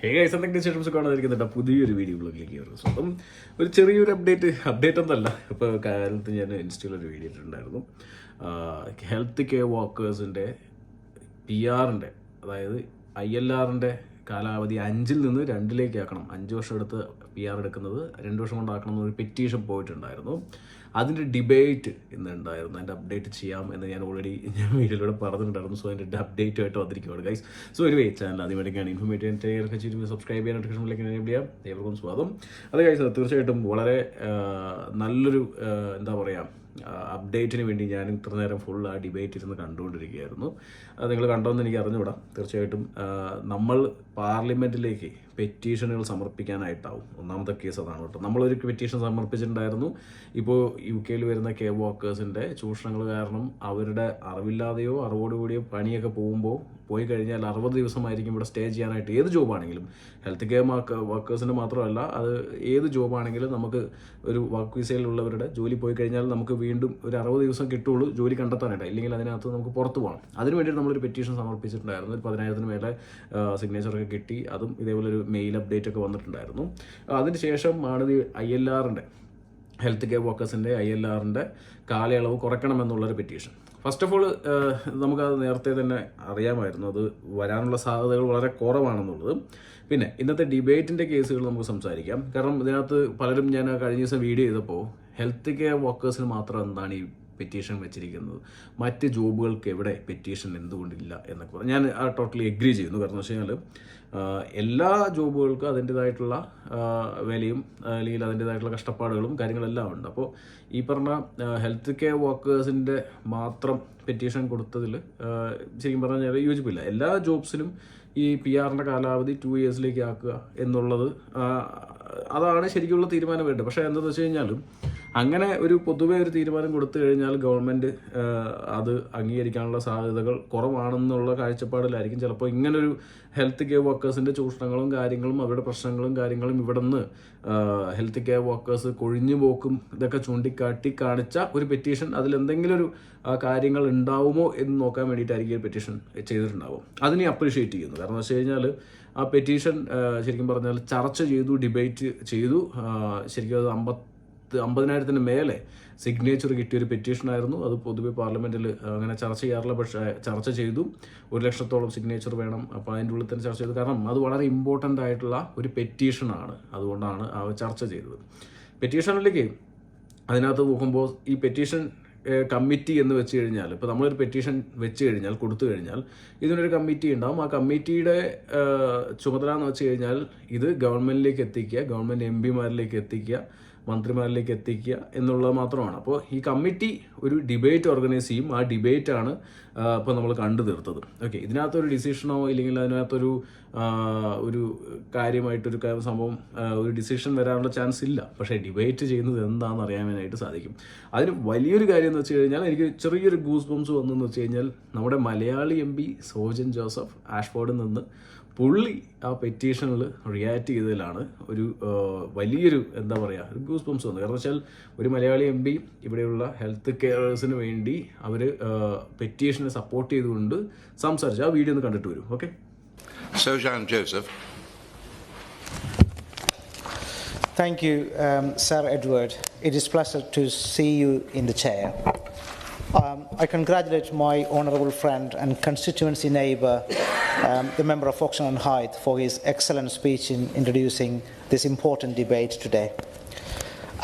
എന്തെങ്കിലും വിശേഷംസ് കാണാതിരിക്കുന്നുണ്ട് പുതിയൊരു വീഡിയോ ബ്ലോഗിലേക്ക് കയറും. സ്വന്തം ഒരു ചെറിയൊരു അപ്ഡേറ്റ് ഒന്നല്ല. ഇപ്പോൾ കാലത്ത് ഞാൻ ഇൻസ്റ്റയിലൊരു വീഡിയോ ഇട്ടിട്ടുണ്ടായിരുന്നു. ഹെൽത്ത് കെയർ വർക്കേഴ്സിൻ്റെ PR-ൻ്റെ, അതായത് ILR-ൻ്റെ കാലാവധി 5-ൽ നിന്ന് 2-ലേക്ക് ആക്കണം. 5 വർഷം എടുത്ത് PR എടുക്കുന്നത് 2 വർഷം കൊണ്ടാക്കണം എന്നൊരു പെറ്റീഷൻ പോയിട്ടുണ്ടായിരുന്നു. അതിൻ്റെ ഡിബേറ്റ് ഇന്നുണ്ടായിരുന്നു. അതിൻ്റെ അപ്ഡേറ്റ് ചെയ്യാം എന്ന് ഞാൻ ഓൾറെഡി വീഡിയോയിലൂടെ പറഞ്ഞിട്ടുണ്ടായിരുന്നു. സോ അതിൻ്റെ അപ്ഡേറ്റുമായിട്ട് വന്നിരിക്കുകയാണ് ഗൈസ്. സോ ഒരു ചാനൽ ആദ്യമായിട്ടാണ് ഇൻഫോർമേറ്റീവ് സബ്സ്ക്രൈബ് ചെയ്യാൻ നോട്ടിഫിക്കേഷനിലേക്ക് എനേബിൾ ചെയ്യാം. ഏവർക്കും സ്വാഗതം. അത് ഗൈസ്, തീർച്ചയായിട്ടും വളരെ നല്ലൊരു എന്താ പറയുക അപ്ഡേറ്റിന് വേണ്ടി ഞാൻ ഇത്ര നേരം ഫുൾ ആ ഡിബേറ്റ് ഇരുന്ന് കണ്ടുകൊണ്ടിരിക്കുകയായിരുന്നു. അത് നിങ്ങൾ കണ്ടോന്ന് എനിക്ക് അറിഞ്ഞുകൂടാ. തീർച്ചയായിട്ടും നമ്മൾ പാർലമെൻറ്റിലേക്ക് പെറ്റീഷനുകൾ സമർപ്പിക്കാനായിട്ടാവും. ഒന്നാമത്തെ കേസ് അതാണ് കേട്ടോ. നമ്മളൊരു പെറ്റീഷൻ സമർപ്പിച്ചിട്ടുണ്ടായിരുന്നു. ഇപ്പോൾ UK വരുന്ന കെയർ വർക്കേഴ്സിൻ്റെ ചൂഷണങ്ങൾ കാരണം അവരുടെ അറിവില്ലാതെയോ അറിവോടുകൂടിയോ പണിയൊക്കെ പോയി കഴിഞ്ഞാൽ 60 ദിവസമായിരിക്കും ഇവിടെ സ്റ്റേ ചെയ്യാനായിട്ട്. ഏത് ജോബാണെങ്കിലും, ഹെൽത്ത് കെയർ വർക്കേഴ്സിൻ്റെ മാത്രമല്ല, അത് ഏത് ജോബാണെങ്കിലും നമുക്ക് ഒരു വർക്ക് വിസയിലുള്ളവരുടെ ജോലി പോയി കഴിഞ്ഞാൽ നമുക്ക് വീണ്ടും ഒരു 60 ദിവസം കിട്ടുള്ളൂ ജോലി കണ്ടെത്താനായിട്ട്. ഇല്ലെങ്കിൽ അതിനകത്ത് നമുക്ക് പുറത്ത് പോകണം. അതിന് വേണ്ടിയിട്ട് നമ്മളൊരു പെറ്റീഷൻ സമർപ്പിച്ചിട്ടുണ്ടായിരുന്നു. ഒരു 10,000-ന് മേലെ സിഗ്നേച്ചറൊക്കെ കിട്ടി. അതും ഇതേപോലെ ഒരു മെയിൽ അപ്ഡേറ്റ് ഒക്കെ വന്നിട്ടുണ്ടായിരുന്നു. അതിന് ശേഷം ആണ് ILR-ൻ്റെ, ഹെൽത്ത് കെയർ വർക്കേഴ്സിൻ്റെ ILR-ൻ്റെ കാലയളവ് കുറയ്ക്കണമെന്നുള്ളൊരു പെറ്റീഷൻ. ഫസ്റ്റ് ഓഫ് ഓൾ നമുക്കത് നേരത്തെ തന്നെ അറിയാമായിരുന്നു. അത് വരാനുള്ള സാധ്യതകൾ വളരെ കുറവാണെന്നുള്ളത്. പിന്നെ ഇന്നത്തെ ഡിബേറ്റിൻ്റെ കേസുകൾ നമുക്ക് സംസാരിക്കാം. കാരണം ഇതിനകത്ത് പലരും, ഞാൻ കഴിഞ്ഞ ദിവസം വീഡിയോ ചെയ്തപ്പോൾ ഹെൽത്ത് കെയർ വർക്കേഴ്സിന് മാത്രം എന്താണ് ഈ പെറ്റീഷൻ വെച്ചിരിക്കുന്നത്, മറ്റ് ജോബുകൾക്ക് എവിടെ പെറ്റീഷൻ എന്തുകൊണ്ടില്ല എന്നൊക്കെ പറഞ്ഞു. ഞാൻ ടോട്ടലി എഗ്രി ചെയ്യുന്നു. കാരണം എന്ന് വെച്ച് കഴിഞ്ഞാൽ എല്ലാ ജോബുകൾക്കും അതിൻ്റേതായിട്ടുള്ള വിലയും അല്ലെങ്കിൽ അതിൻ്റേതായിട്ടുള്ള കഷ്ടപ്പാടുകളും കാര്യങ്ങളെല്ലാം ഉണ്ട്. അപ്പോൾ ഈ പറഞ്ഞ ഹെൽത്ത് കെയർ വർക്കേഴ്സിൻ്റെ മാത്രം പെറ്റീഷൻ കൊടുത്തതിൽ ശരിക്കും പറഞ്ഞാൽ യോജിപ്പില്ല. എല്ലാ ജോബ്സിലും ഈ PR-ൻ്റെ കാലാവധി 2 ഇയേഴ്സിലേക്ക് ആക്കുക എന്നുള്ളത് അതാണ് ശരിക്കുള്ള തീരുമാനം വേണ്ടത്. പക്ഷേ എന്താണെന്ന് വെച്ച് കഴിഞ്ഞാലും അങ്ങനെ ഒരു പൊതുവെ ഒരു തീരുമാനം കൊടുത്തു കഴിഞ്ഞാൽ ഗവൺമെൻറ് അത് അംഗീകരിക്കാനുള്ള സാധ്യതകൾ കുറവാണെന്നുള്ള കാഴ്ചപ്പാടിലായിരിക്കും ചിലപ്പോൾ ഇങ്ങനൊരു ഹെൽത്ത് കെയർ വർക്കേഴ്സിൻ്റെ ചൂഷണങ്ങളും കാര്യങ്ങളും അവരുടെ പ്രശ്നങ്ങളും കാര്യങ്ങളും ഇവിടെ നിന്ന് ഹെൽത്ത് കെയർ വർക്കേഴ്സ് കൊഴിഞ്ഞു പോക്കും ഇതൊക്കെ കാണിച്ച ഒരു പെറ്റീഷൻ, അതിലെന്തെങ്കിലും ഒരു കാര്യങ്ങൾ ഉണ്ടാവുമോ എന്ന് നോക്കാൻ വേണ്ടിയിട്ടായിരിക്കും ഒരു പെറ്റീഷൻ ചെയ്തിട്ടുണ്ടാവും. അതിനെ അപ്രീഷിയേറ്റ് ചെയ്യുന്നു. കാരണം എന്ന് വെച്ച് കഴിഞ്ഞാൽ ആ പെറ്റീഷൻ ശരിക്കും പറഞ്ഞാൽ ചർച്ച ചെയ്തു, ഡിബേറ്റ് ചെയ്തു. ശരിക്കും അത് 50,000-ന് മേലെ സിഗ്നേച്ചർ കിട്ടിയൊരു പെറ്റീഷനായിരുന്നു. അത് പൊതുവെ പാർലമെൻറ്റിൽ അങ്ങനെ ചർച്ച ചെയ്യാറില്ല. പക്ഷേ ചർച്ച ചെയ്തു. 100,000-ഓളം സിഗ്നേച്ചർ വേണം. അപ്പോൾ അതിൻ്റെ ഉള്ളിൽ തന്നെ ചർച്ച ചെയ്തു. കാരണം അത് വളരെ ഇമ്പോർട്ടൻ്റ് ആയിട്ടുള്ള ഒരു പെറ്റീഷനാണ്. അതുകൊണ്ടാണ് ആ ചർച്ച ചെയ്തത്. പെറ്റീഷനിലേക്ക് അതിനകത്ത് നോക്കുമ്പോൾ ഈ പെറ്റീഷൻ കമ്മിറ്റി എന്ന് വെച്ച് കഴിഞ്ഞാൽ, ഇപ്പോൾ നമ്മളൊരു പെറ്റീഷൻ വെച്ച് കഴിഞ്ഞാൽ, കൊടുത്തു കഴിഞ്ഞാൽ ഇതിനൊരു കമ്മിറ്റി ഉണ്ടാവും. ആ കമ്മിറ്റിയുടെ ചുമതല എന്ന് വെച്ച് കഴിഞ്ഞാൽ ഇത് ഗവൺമെൻറ്റിലേക്ക് എത്തിക്കുക, ഗവൺമെൻറ് MPമാരിലേക്ക് എത്തിക്കുക, മന്ത്രിമാരിലേക്ക് എത്തിക്കുക എന്നുള്ളത് മാത്രമാണ്. അപ്പോൾ ഈ കമ്മിറ്റി ഒരു ഡിബേറ്റ് ഓർഗനൈസ് ചെയ്യും. ആ ഡിബേറ്റാണ് ഇപ്പോൾ നമ്മൾ കണ്ടു തീർത്തത്. ഓക്കെ, ഇതിനകത്തൊരു ഡിസിഷനോ ഇല്ലെങ്കിൽ അതിനകത്തൊരു ഒരു കാര്യമായിട്ടൊരു സംഭവം ഒരു ഡിസിഷൻ വരാനുള്ള ചാൻസ് ഇല്ല. പക്ഷേ ഡിബേറ്റ് ചെയ്യുന്നത് എന്താണെന്ന് അറിയാനായിട്ട് സാധിക്കും. അതിന് വലിയൊരു കാര്യം എന്ന് വെച്ച് കഴിഞ്ഞാൽ, എനിക്ക് ചെറിയൊരു ഗൂസ് ബംസ് വന്നെന്ന് വെച്ച് കഴിഞ്ഞാൽ, നമ്മുടെ മലയാളി MP സോജൻ ജോസഫ് ആഷ്ഫോർഡിൽ നിന്ന് പുള്ളി ആ പെറ്റീഷനിൽ റിയാക്ട് ചെയ്തതിലാണ് ഒരു വലിയൊരു എന്താ പറയുക ഒരു ഗൂസ് ബംസ് വന്നത്. കാരണം വെച്ചാൽ ഒരു മലയാളി MP ഇവിടെയുള്ള ഹെൽത്ത് കെയറേഴ്സിന് വേണ്ടി അവർ പെറ്റീഷനെ സപ്പോർട്ട് ചെയ്തുകൊണ്ട് സംസാരിച്ചു. ആ വീഡിയോ ഒന്ന് കണ്ടിട്ട് വരും. Okay. Sojan Joseph. Thank you, Sir Edward. It is a pleasure to see you in the chair. I congratulate my honourable friend and constituency neighbour, the member of Foxton and Hythe, for his excellent speech in introducing this important debate today.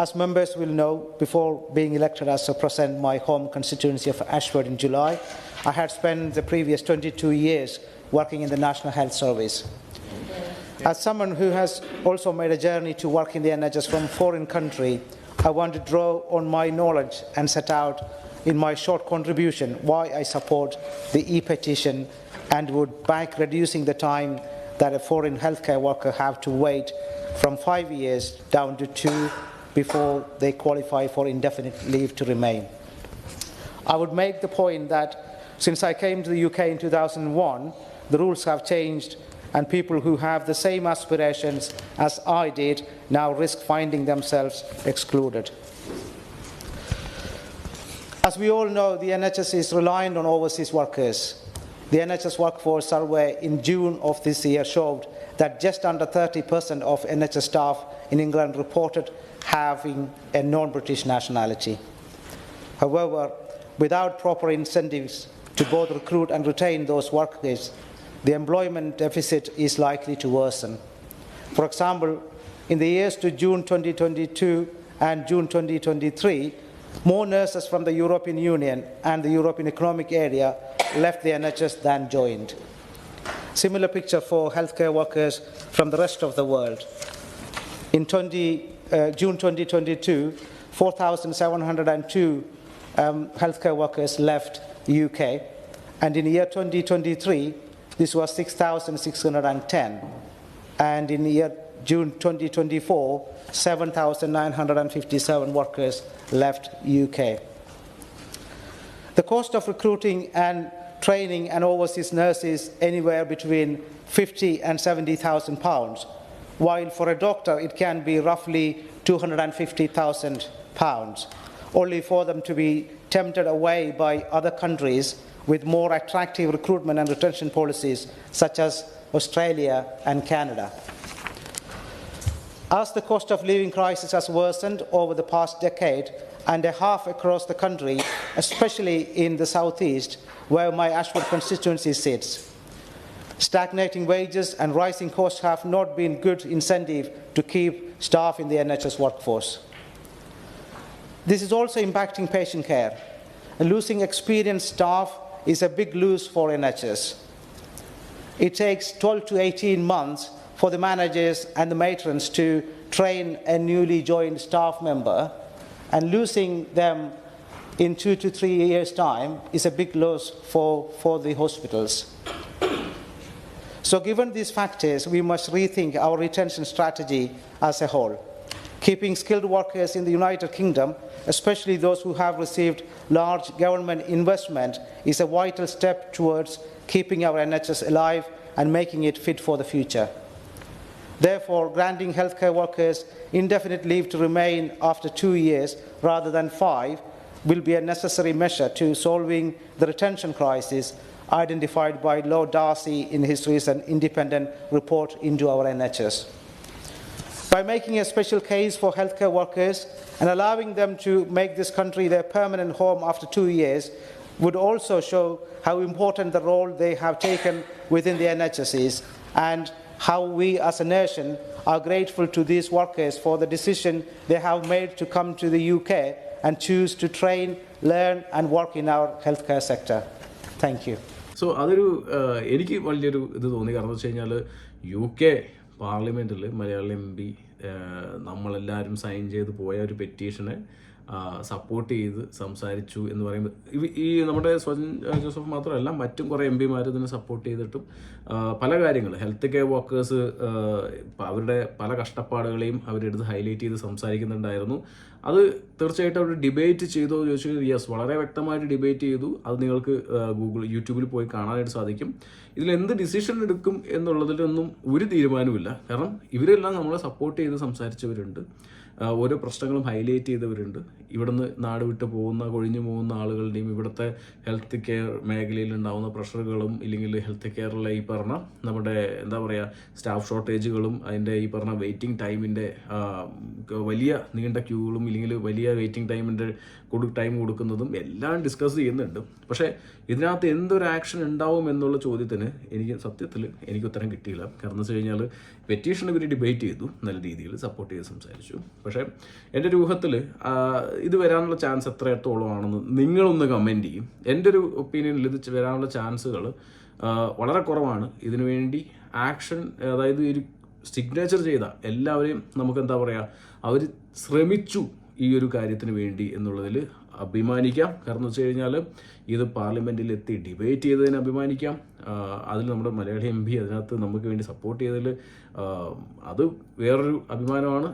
As members will know, before being elected as to represent my home constituency of Ashford in July, I had spent the previous 22 years working in the National Health Service. As someone who has also made a journey to work in the NHS from a foreign country, I want to draw on my knowledge and set out in my short contribution why I support the e-petition and would back reducing the time that a foreign healthcare worker have to wait from 5 years down to 2 before they qualify for indefinite leave to remain. I would make the point that since I came to the UK in 2001, the rules have changed and people who have the same aspirations as I did now risk finding themselves excluded. As we all know, the NHS is reliant on overseas workers. The NHS workforce survey in June of this year showed that just under 30% of NHS staff in England reported having a non-British nationality. However, without proper incentives to both recruit and retain those workers, the employment deficit is likely to worsen. For example, in the years to June 2022 and June 2023, more nurses from the European Union and the European Economic Area left the NHS than joined. Similar picture for healthcare workers from the rest of the world. In June 2022, 4,702 healthcare workers left the UK, and in the year 2023, this was 6,610, and in the year June 2024, 7,957 workers left UK. The cost of recruiting and training and overseas nurses anywhere between 50 and 70,000 pounds, while for a doctor it can be roughly 250,000 pounds, only for them to be tempted away by other countries with more attractive recruitment and retention policies such as Australia and Canada. As the cost of living crisis has worsened over the past decade and a half across the country, especially in the southeast, where my Ashford constituency sits, stagnating wages and rising costs have not been good incentive to keep staff in the NHS workforce. This is also impacting patient care. Losing experienced staff is a big loss for NHS. It takes 12 to 18 months for the managers and the matrons to train a newly joined staff member, and losing them in 2 to 3 years' time is a big loss for the hospitals. So given these factors, we must rethink our retention strategy as a whole. Keeping skilled workers in the United Kingdom, especially those who have received large government investment, is a vital step towards keeping our NHS alive and making it fit for the future. Therefore, granting healthcare workers indefinite leave to remain after 2 years rather than 5 will be a necessary measure to solving the retention crisis identified by Lord Darcy in his recent independent report into our NHS. By making a special case for healthcare workers and allowing them to make this country their permanent home after 2 years would also show how important the role they have taken within the NHS is, and how we as a nation are grateful to these workers for the decision they have made to come to the UK and choose to train, learn and work in our healthcare sector. Thank you. So എനിക്ക് വലിയൊരു ഇത് തോന്നി. കാരണം എന്ന് വെച്ച് കഴിഞ്ഞാൽ UK പാർലമെൻറ്റിൽ Malayali MP നമ്മളെല്ലാവരും സൈൻ ചെയ്ത് പോയ ഒരു പെറ്റീഷനെ സപ്പോർട്ട് ചെയ്ത് സംസാരിച്ചു എന്ന് പറയുമ്പോൾ ഈ നമ്മുടെ സ്വജൻ ജോസഫ് മാത്രമല്ല, മറ്റും കുറേ MP ഇതിനെ സപ്പോർട്ട് ചെയ്തിട്ടും പല കാര്യങ്ങൾ ഹെൽത്ത് കെയർ വർക്കേഴ്സ് അവരുടെ പല കഷ്ടപ്പാടുകളെയും അവരെടുത്ത് ഹൈലൈറ്റ് ചെയ്ത് സംസാരിക്കുന്നുണ്ടായിരുന്നു. അത് തീർച്ചയായിട്ടും അവർ ഡിബേറ്റ് ചെയ്തോ ചോദിച്ചു. യെസ്, വളരെ വ്യക്തമായിട്ട് ഡിബേറ്റ് ചെയ്തു. അത് നിങ്ങൾക്ക് യൂട്യൂബിൽ പോയി കാണാനായിട്ട് സാധിക്കും. ഇതിലെന്ത് ഡിസിഷൻ എടുക്കും എന്നുള്ളതിലൊന്നും ഒരു തീരുമാനമില്ല. കാരണം ഇവരെല്ലാം നമ്മളെ സപ്പോർട്ട് ചെയ്ത് സംസാരിച്ചവരുണ്ട്, ഓരോ പ്രശ്നങ്ങളും ഹൈലൈറ്റ് ചെയ്തവരുണ്ട്. ഇവിടുന്ന് നാട് വിട്ട് പോകുന്ന കൊഴിഞ്ഞു പോകുന്ന ആളുകളുടെയും ഇവിടുത്തെ ഹെൽത്ത് കെയർ മേഖലയിൽ ഉണ്ടാകുന്ന പ്രഷറുകളും, ഇല്ലെങ്കിൽ ഹെൽത്ത് കെയറിലെ ഈ പറഞ്ഞ നമ്മുടെ എന്താ പറയുക സ്റ്റാഫ് ഷോർട്ടേജുകളും, അതിൻ്റെ ഈ പറഞ്ഞ വെയിറ്റിംഗ് ടൈമിൻ്റെ വലിയ നീണ്ട ക്യൂകളും, ഇല്ലെങ്കിൽ വലിയ വെയിറ്റിംഗ് ടൈമിൻ്റെ ടൈം കൊടുക്കുന്നതും എല്ലാം ഡിസ്കസ് ചെയ്യുന്നുണ്ട്. പക്ഷേ ഇതിനകത്ത് എന്തൊരു ആക്ഷൻ ഉണ്ടാവും എന്നുള്ള ചോദ്യത്തിന് സത്യത്തിൽ എനിക്ക് ഉത്തരം കിട്ടിയില്ല. കാരണം എന്ന് വെച്ച് കഴിഞ്ഞാൽ പെറ്റീഷൻ ഇവർ ഡിബേറ്റ് ചെയ്തു, നല്ല രീതിയിൽ സപ്പോർട്ട് ചെയ്ത് സംസാരിച്ചു. പക്ഷേ എൻ്റെ ഒരു ഊഹത്തിൽ ഇത് വരാനുള്ള ചാൻസ് എത്രത്തോളമാണെന്ന് നിങ്ങളൊന്ന് കമൻറ്റ് ചെയ്യും. എൻ്റെ ഒരു ഒപ്പീനിയനിൽ ഇത് വരാനുള്ള ചാൻസുകൾ വളരെ കുറവാണ്. ഇതിനുവേണ്ടി ആക്ഷൻ, അതായത് ഒരു സിഗ്നേച്ചർ ചെയ്ത എല്ലാവരെയും നമുക്ക് എന്താ പറയുക, അവർ ശ്രമിച്ചു ഈ ഒരു കാര്യത്തിന് വേണ്ടി എന്നുള്ളതിൽ അഭിമാനിക്കാം. കാരണം എന്ന് വെച്ച് കഴിഞ്ഞാൽ ഇത് പാർലമെൻറ്റിൽ എത്തി ഡിബേറ്റ് ചെയ്തതിന് അഭിമാനിക്കാം. അതിൽ നമ്മുടെ മലയാളി MP അതിനകത്ത് നമുക്ക് വേണ്ടി സപ്പോർട്ട് ചെയ്തതിൽ അത് വേറൊരു അഭിമാനമാണ്.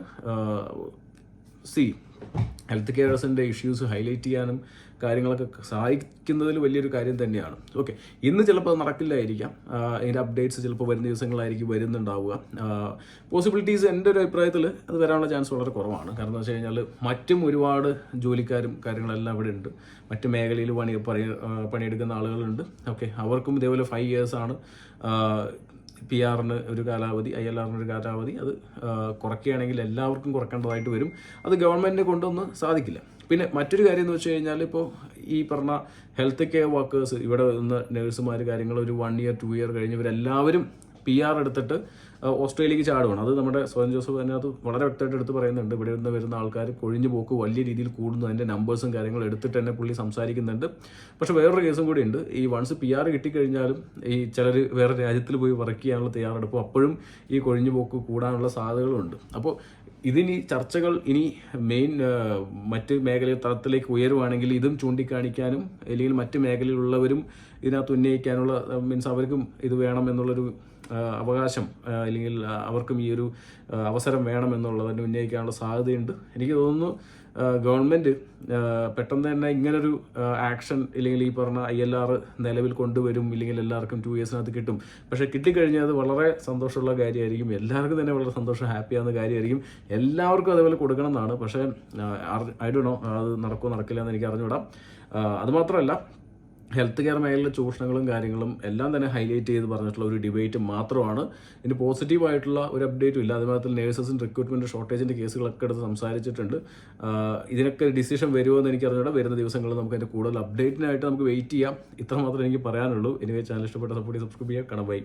ഹെൽത്ത് കെയർസിൻ്റെ ഇഷ്യൂസ് ഹൈലൈറ്റ് ചെയ്യാനും കാര്യങ്ങളൊക്കെ സഹായിക്കുന്നതിൽ വലിയൊരു കാര്യം തന്നെയാണ്. ഓക്കെ, ഇന്ന് ചിലപ്പോൾ അത് നടക്കില്ലായിരിക്കാം. അതിൻ്റെ അപ്ഡേറ്റ്സ് ചിലപ്പോൾ വരുന്ന ദിവസങ്ങളായിരിക്കും വരുന്നുണ്ടാവുക. പോസിബിലിറ്റീസ് എൻ്റെ ഒരു അഭിപ്രായത്തിൽ അത് വരാനുള്ള ചാൻസ് വളരെ കുറവാണ്. കാരണം എന്ന് വെച്ച് കഴിഞ്ഞാൽ മറ്റും ഒരുപാട് ജോലിക്കാരും കാര്യങ്ങളെല്ലാം ഇവിടെ ഉണ്ട്. മറ്റ് മേഖലയിൽ പണിയെടുക്കുന്ന ആളുകളുണ്ട്. ഓക്കെ, അവർക്കും ഇതേപോലെ 5 years ആണ് PR-ന് ഒരു കാലാവധി, ILR-ന് ഒരു കാലാവധി. അത് കുറയ്ക്കുകയാണെങ്കിൽ എല്ലാവർക്കും കുറക്കേണ്ടതായിട്ട് വരും. അത് ഗവൺമെൻറ്റിനെ കൊണ്ടൊന്നും സാധിക്കില്ല. പിന്നെ മറ്റൊരു കാര്യം എന്ന് വെച്ച് കഴിഞ്ഞാൽ ഇപ്പോൾ ഈ പറഞ്ഞ ഹെൽത്ത് കെയർ വർക്കേഴ്സ് ഇവിടെ നിന്ന് നഴ്സുമാർ കാര്യങ്ങൾ ഒരു 1 year 2 year കഴിഞ്ഞവരെല്ലാവരും PR എടുത്തിട്ട് ഓസ്ട്രേലിയക്ക് ചാടുവാണ്. അത് നമ്മുടെ സ്വയം ജോസഫ് തന്നെ അത് വളരെ വ്യക്തമായിട്ട് എടുത്ത് പറയുന്നുണ്ട്. ഇവിടെ നിന്ന് വരുന്ന ആൾക്കാർ കൊഴിഞ്ഞു പോക്ക് വലിയ രീതിയിൽ കൂടുന്നു. അതിൻ്റെ നമ്പേഴ്സും കാര്യങ്ങളും എടുത്തിട്ട് തന്നെ പുള്ളി സംസാരിക്കുന്നുണ്ട്. പക്ഷേ വേറൊരു കേസും കൂടി ഉണ്ട്. ഈ വൺസ് PR കിട്ടിക്കഴിഞ്ഞാലും ഈ ചിലർ വേറെ രാജ്യത്തിൽ പോയി വർക്ക് ചെയ്യാനുള്ള തയ്യാറെടുപ്പും അപ്പോഴും ഈ കൊഴിഞ്ഞു പോക്ക് കൂടാനുള്ള സാധ്യതകളുണ്ട്. അപ്പോൾ ഇതിനി ചർച്ചകൾ ഇനി മെയിൻ മറ്റ് മേഖല തലത്തിലേക്ക് ഉയരുവാണെങ്കിൽ ഇതും ചൂണ്ടിക്കാണിക്കാനും അല്ലെങ്കിൽ മറ്റ് മേഖലയിലുള്ളവരും ഇതിനകത്ത് ഉന്നയിക്കാനുള്ള മീൻസ് അവർക്കും ഇത് വേണം എന്നുള്ളൊരു അവകാശം അല്ലെങ്കിൽ അവർക്കും ഈ ഒരു അവസരം വേണം എന്നുള്ളതിന് ഉന്നയിക്കാനുള്ള സാധ്യതയുണ്ട്. എനിക്ക് തോന്നുന്നു ഗവൺമെൻറ് പെട്ടെന്ന് തന്നെ ഇങ്ങനൊരു ആക്ഷൻ ഇല്ലെങ്കിൽ ഈ പറഞ്ഞ ILR നിലവിൽ കൊണ്ടുവരും, ഇല്ലെങ്കിൽ എല്ലാവർക്കും 2 yearsനകത്ത് കിട്ടും. പക്ഷേ കിട്ടിക്കഴിഞ്ഞാൽ അത് വളരെ സന്തോഷമുള്ള കാര്യമായിരിക്കും. എല്ലാവർക്കും തന്നെ വളരെ സന്തോഷം, ഹാപ്പിയാകുന്ന കാര്യമായിരിക്കും. എല്ലാവർക്കും അതേപോലെ കൊടുക്കണം എന്നാണ്. പക്ഷേ ഐ ഡോണ്ട് നോ അത് നടക്കുമോ നടക്കില്ല എന്ന് എനിക്ക് അറിഞ്ഞുകൂടാം. അതുമാത്രമല്ല ഹെൽത്ത് കെയർ മേഖലയിലെ ചൂഷണങ്ങളും കാര്യങ്ങളും എല്ലാം തന്നെ ഹൈലൈറ്റ് ചെയ്ത് പറഞ്ഞിട്ടുള്ള ഒരു ഡിബേറ്റ് മാത്രമാണ്. ഇതിന് പോസിറ്റീവായിട്ടുള്ള ഒരു അപ്ഡേറ്റും ഇല്ല. അതുമാത്രത്തിൽ നേഴ്സസിൻ്റെ റിക്രൂട്ട്മെൻറ്റ് ഷോർട്ടേജിൻ്റെ കേസുകളൊക്കെ എടുത്ത് സംസാരിച്ചിട്ടുണ്ട്. ഇതിനൊക്കെ ഡിസിഷൻ വരുമോ എന്ന് എനിക്ക് അറിഞ്ഞൂടാ. വരുന്ന ദിവസങ്ങളിൽ നമുക്ക് അതിൻ്റെ കൂടുതൽ അപ്ഡേറ്റിനായിട്ട് നമുക്ക് വെയിറ്റ് ചെയ്യാം. ഇത്ര മാത്രമേ എനിക്ക് പറയാനുള്ളൂ. എനിവേ ചാനൽ ഇഷ്ടപ്പെട്ട സപ്പോർട്ട് സബ്സ്ക്രൈബ് ചെയ്യാം. ബൈ.